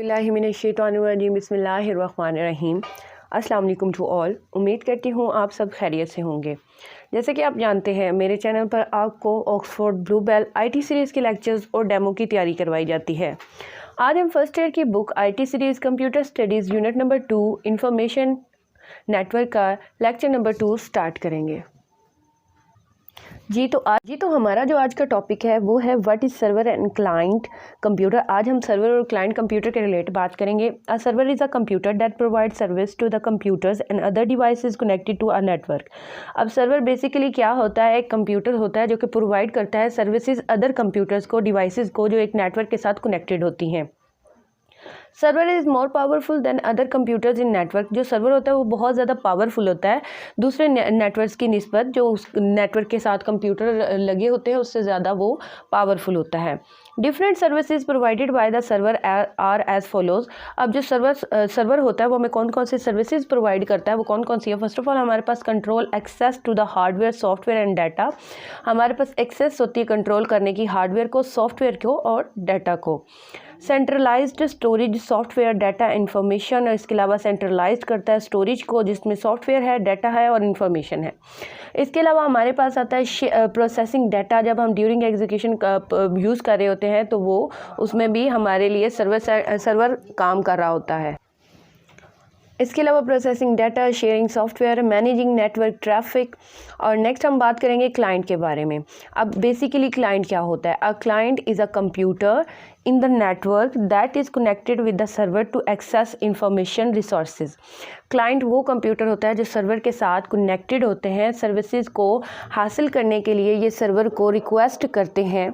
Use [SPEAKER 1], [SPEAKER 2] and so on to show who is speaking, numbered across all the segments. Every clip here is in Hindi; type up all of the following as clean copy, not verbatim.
[SPEAKER 1] बिस्मिल्लाहिर्रहमानिर्रहीम बिस्मिल्लाहिर्रहमानिर्रहीम। अस्सलाम वालेकुम टू ऑल। उम्मीद करती हूँ आप सब खैरियत से होंगे। जैसे कि आप जानते हैं मेरे चैनल पर आपको Oxford Blue Bell IT series के लेक्चर्स और डेमो की तैयारी करवाई जाती है। आज हम फर्स्ट ईयर की book IT series computer studies unit number 2 information network का लेक्चर नंबर 2 स्टार्ट करेंगे। जी तो हमारा जो आज का टॉपिक है वो है what is server and client computer. आज हम सर्वर और क्लाइंट कंप्यूटर के रिलेटेड बात करेंगे। A server is a computer that provide service to the computers and other devices connected to a network. अब सर्वर बेसिकली क्या होता है? एक कंप्यूटर होता है जो कि प्रोवाइड करता है सर्विसेज अदर कंप्यूटर्स को, डिवाइसेस को, जो एक नेटवर्क के साथ कनेक्टेड होती हैं। Server is more powerful than other computers in network. जो सर्वर होता है वो बहुत ज़्यादा पावरफुल होता है दूसरे नेटवर्क्स की निस्बत। जो उस नेटवर्क के साथ कंप्यूटर लगे होते हैं उससे ज़्यादा वो पावरफुल होता है। Different services provided by the server are as follows. अब जो सर्वर होता है वो हमें कौन कौन सी सर्विसेज प्रोवाइड करता है, वो कौन कौन सी है? फर्स्ट ऑफ ऑल हमारे पास control access to the hardware, software and data. हमारे पास एक्सेस होती है कंट्रोल करने की हार्डवेयर को, सॉफ्टवेयर को और डाटा को। Centralised storage, software, data, information. और इसके अलावा सेंट्रलाइज्ड करता है स्टोरेज को जिसमें सॉफ्टवेयर है, डाटा है और इन्फॉर्मेशन है। इसके अलावा हमारे पास आता है प्रोसेसिंग डाटा। जब हम ड्यूरिंग एग्जीक्यूशन का यूज़ कर रहे होते हैं तो वो उसमें भी हमारे लिए सर्वर काम कर रहा होता है। इसके अलावा processing data, sharing software, managing network traffic. और नेक्स्ट हम बात करेंगे क्लाइंट के बारे में। अब बेसिकली क्लाइंट क्या होता है? A client is a computer in the network that is connected with the server to access information resources. Client वो कंप्यूटर होता है जो सर्वर के साथ कनेक्टेड होते हैं, सर्विसेज को हासिल करने के लिए ये सर्वर को रिक्वेस्ट करते हैं।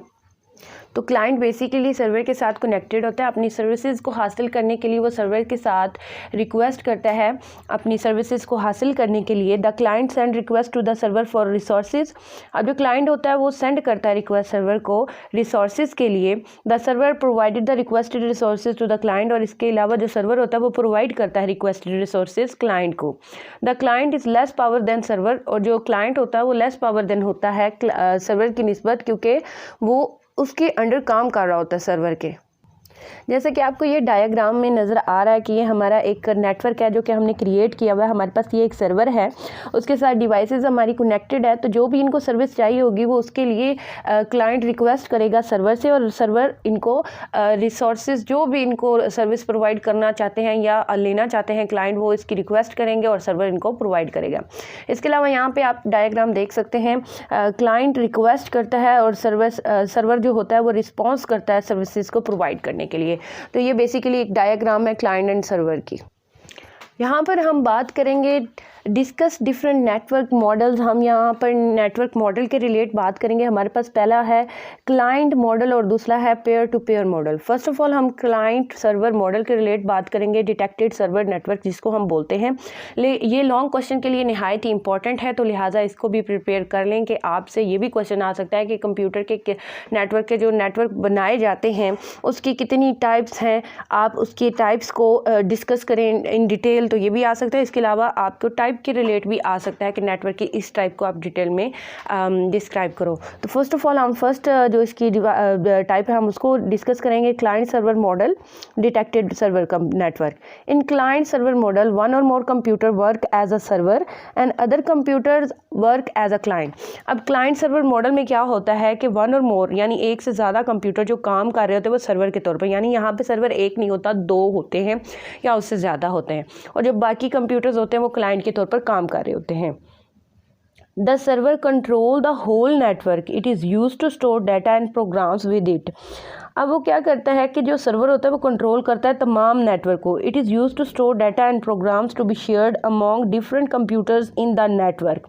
[SPEAKER 1] तो क्लाइंट बेसिकली सर्वर के साथ कनेक्टेड होता है, अपनी सर्विसेज को हासिल करने के लिए वो सर्वर के साथ रिक्वेस्ट करता है अपनी सर्विसेज को हासिल करने के लिए। The client send request to the server for resources. अब जो क्लाइंट होता है वो सेंड करता है रिक्वेस्ट सर्वर को रिसोर्सेज के लिए। The server provided the requested resources to the client. और इसके अलावा जो सर्वर होता है वो प्रोवाइड करता है रिक्वेस्टेड रिसोर्सेज क्लाइंट को। The client is less power than server. और जो क्लाइंट होता है वो लेस पावर देन होता है सर्वर की निस्बत, क्योंकि वो उसके अंडर काम कर रहा होता है सर्वर के। जैसे कि आपको ये डायग्राम में नज़र आ रहा है कि ये हमारा एक नेटवर्क है जो कि हमने क्रिएट किया हुआ है। हमारे पास ये एक सर्वर है, उसके साथ डिवाइसेस हमारी कनेक्टेड है। तो जो भी इनको सर्विस चाहिए होगी वो उसके लिए क्लाइंट रिक्वेस्ट करेगा सर्वर से, और सर्वर इनको रिसोर्सेज जो भी इनको सर्विस प्रोवाइड करना चाहते हैं या लेना चाहते हैं क्लाइंट, वो इसकी रिक्वेस्ट करेंगे और सर्वर इनको प्रोवाइड करेगा। इसके अलावा यहाँ पर आप डायग्राम देख सकते हैं, क्लाइंट रिक्वेस्ट करता है और सर्वर जो होता है वो रिस्पॉन्स करता है सर्विसेज को प्रोवाइड करने के लिए। तो ये बेसिकली एक डायग्राम है क्लाइंट एंड सर्वर की। यहाँ पर हम बात करेंगे डिस्कस डिफरेंट नेटवर्क मॉडल्स। हम यहाँ पर नेटवर्क मॉडल के रिलेट बात करेंगे। हमारे पास पहला है क्लाइंट मॉडल और दूसरा है pair to pair model. First of all हम क्लाइंट सर्वर मॉडल के रिलेट बात करेंगे, डिटेक्टेड सर्वर नेटवर्क जिसको हम बोलते हैं। ये लॉन्ग क्वेश्चन के लिए निहायत ही इंपॉर्टेंट है, तो लिहाजा इसको भी प्रिपेयर कर लें कि आपसे ये भी क्वेश्चन आ सकता है कि कंप्यूटर के नेटवर्क के जो नेटवर्क बनाए जाते हैं उसकी कितनी टाइप्स हैं, आप उसकी टाइप्स को डिस्कस करें इन डिटेल, तो ये भी आ सकता है। इसके अलावा आपको टाइप के रिलेट भी आ सकता है कि नेटवर्क की इस टाइप को आप डिटेल में डिस्क्राइब करो। तो फर्स्ट ऑफ ऑल हम जो इसकी टाइप है हम उसको डिस्कस करेंगे। Client server model, detected server network. In client server model one or more computer work as a server and other computers work as a client. अब क्लाइंट सर्वर मॉडल में क्या होता है कि वन और मोर यानी एक से ज़्यादा कंप्यूटर जो काम कर रहे होते हैं वो सर्वर के तौर पर, यानी यहाँ पे सर्वर एक नहीं होता, दो होते हैं या उससे ज़्यादा होते हैं, और जो बाकी कंप्यूटर्स होते हैं वो क्लाइंट के तौर पर काम कर रहे होते हैं। The server control the whole network, it is use to store data and programs with it. अब वो क्या करता है कि जो सर्वर होता है वो कंट्रोल करता है तमाम नेटवर्क को। It is use to store data and programs to be shared among different computers in the network.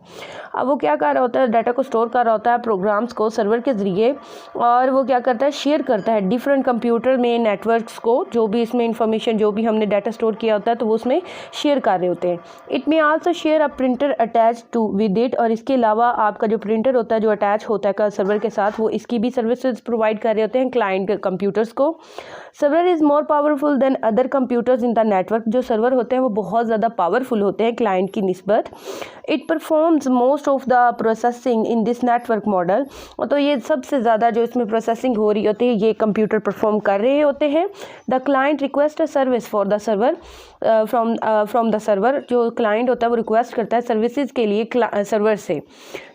[SPEAKER 1] अब वो क्या कर रहा होता है? डाटा को स्टोर कर रहा होता है, प्रोग्राम्स को सर्वर के ज़रिए, और वो क्या करता है? शेयर करता है डिफरेंट कंप्यूटर में नेटवर्क्स को, जो भी इसमें इंफॉर्मेशन जो भी हमने डाटा स्टोर किया होता है तो वो उसमें शेयर कर रहे होते हैं। It may also share a printer attach to with it. और इसके अलावा आपका जो प्रिंटर होता है जो अटैच होता है सर्वर के साथ, वो इसकी भी सर्विसेज प्रोवाइड कर रहे होते हैं क्लाइंट कंप्यूटर्स को। Server is more powerful than other computers in the network. जो सर्वर होते हैं वो बहुत ज़्यादा पावरफुल होते हैं क्लाइंट की निस्बत। It performs most of the processing in this network model. तो ये सबसे ज़्यादा जो इसमें प्रोसेसिंग हो रही होती है ये कंप्यूटर परफॉर्म कर रहे होते हैं। The client request a service for the server from the server. जो क्लाइंट होता है वो रिक्वेस्ट करता है सर्विसेज के लिए सर्वर से।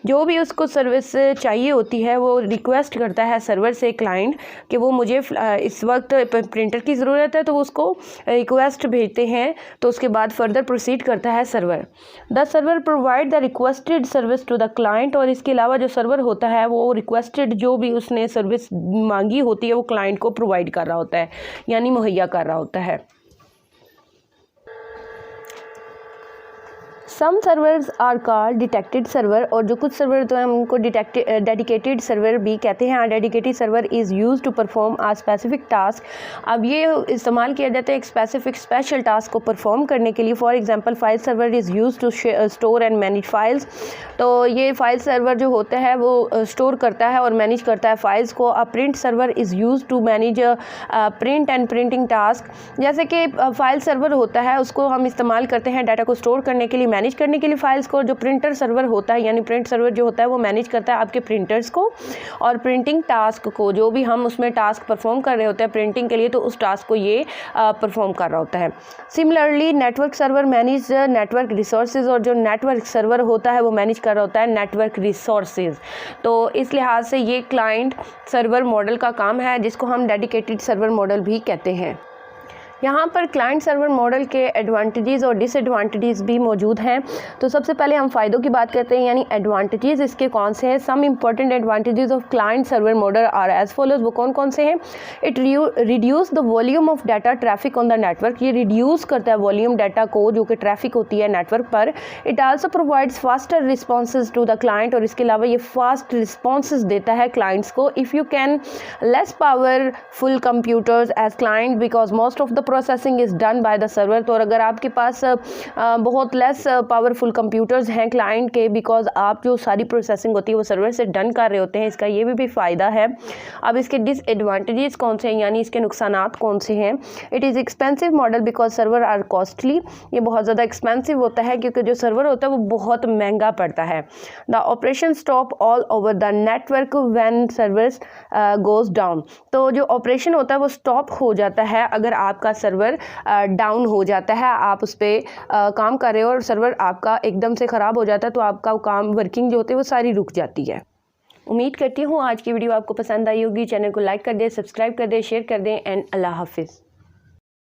[SPEAKER 1] जो भी उसको सर्विस चाहिए होती है वो रिक्वेस्ट करता है सर्वर से क्लाइंट कि वो मुझे इस वक्त प्रिंटर की ज़रूरत है, तो वो उसको रिक्वेस्ट भेजते हैं। तो उसके बाद फर्दर प्रोसीड करता है server. The server provide the requested service to the client. और इसके अलावा जो सर्वर होता है वो रिक्वेस्टेड जो भी उसने सर्विस मांगी होती है वो क्लाइंट को प्रोवाइड कर रहा होता है, यानी मुहैया कर रहा होता है। Some servers are called detected server. और जो कुछ सर्वर तो हम उनको डेडिकेटेड सर्वर भी कहते हैं। Dedicated server is use to perform a specific task. अब ये इस्तेमाल किया जाता है एक स्पेशल टास्क को परफॉर्म करने के लिए। For example file server is use to store and manage files. तो ये फाइल सर्वर जो होता है वो स्टोर करता है और मैनेज करता है फाइल्स को। A print server is use to manage print and printing task. जैसे कि फाइल सर्वर होता है उसको हम इस्तेमाल करते हैं डाटा को स्टोर करने के लिए, मैनेज करने के लिए फाइल्स को। जो प्रिंटर सर्वर होता है यानी प्रिंट सर्वर जो होता है वो मैनेज करता है आपके प्रिंटर्स को और प्रिंटिंग टास्क को। जो भी हम उसमें टास्क परफॉर्म कर रहे होते हैं प्रिंटिंग के लिए तो उस टास्क को ये परफॉर्म कर रहा होता है। Similarly network server manage network resources. और जो नेटवर्क सर्वर होता है वो मैनेज कर रहा होता है नेटवर्क रिसोर्सेज। तो इस लिहाज से ये क्लाइंट सर्वर मॉडल का काम है जिसको हम डेडिकेटेड सर्वर मॉडल भी कहते हैं। यहाँ पर क्लाइंट सर्वर मॉडल के एडवांटेजेस और डिसएडवांटेजेस भी मौजूद हैं। तो सबसे पहले हम फ़ायदों की बात करते हैं, यानी एडवांटेजेस इसके कौन से हैं। Some important advantages of client server model are as follows. वो कौन कौन से हैं। It reduce the volume of data traffic on the network. ये रिड्यूस करता है वॉल्यूम डाटा को जो कि ट्रैफिक होती है नेटवर्क पर। It also provides faster responses to the client. और इसके अलावा ये फास्ट रिस्पॉन्सेज देता है क्लाइंट्स को। If you can less powerful computers as client because most of the processing is done by the server. तो अगर आपके पास बहुत लेस पावरफुल कंप्यूटर्स हैं क्लाइंट के, बिकॉज आप जो सारी प्रोसेसिंग होती है वो सर्वर से डन कर रहे होते हैं, इसका ये भी फ़ायदा है। अब इसके डिसएडवांटेजेस कौन से हैं, यानी इसके नुकसानात कौन से हैं। It is expensive model because server are costly. ये बहुत ज़्यादा एक्सपेंसिव होता है क्योंकि जो सर्वर होता है वो बहुत महंगा पड़ता है। The operation stop all over the network when service goes down. तो जो ऑपरेशन होता है वो स्टॉप हो जाता है अगर आपका सर्वर डाउन हो जाता है, आप उस पर काम कर रहे हो और सर्वर आपका एकदम से ख़राब हो जाता है तो आपका काम वर्किंग जो होती है वो सारी रुक जाती है। उम्मीद करती हूँ आज की वीडियो आपको पसंद आई होगी। चैनल को लाइक कर दें, सब्सक्राइब कर दें, शेयर कर दें एंड अल्लाह हाफिज़।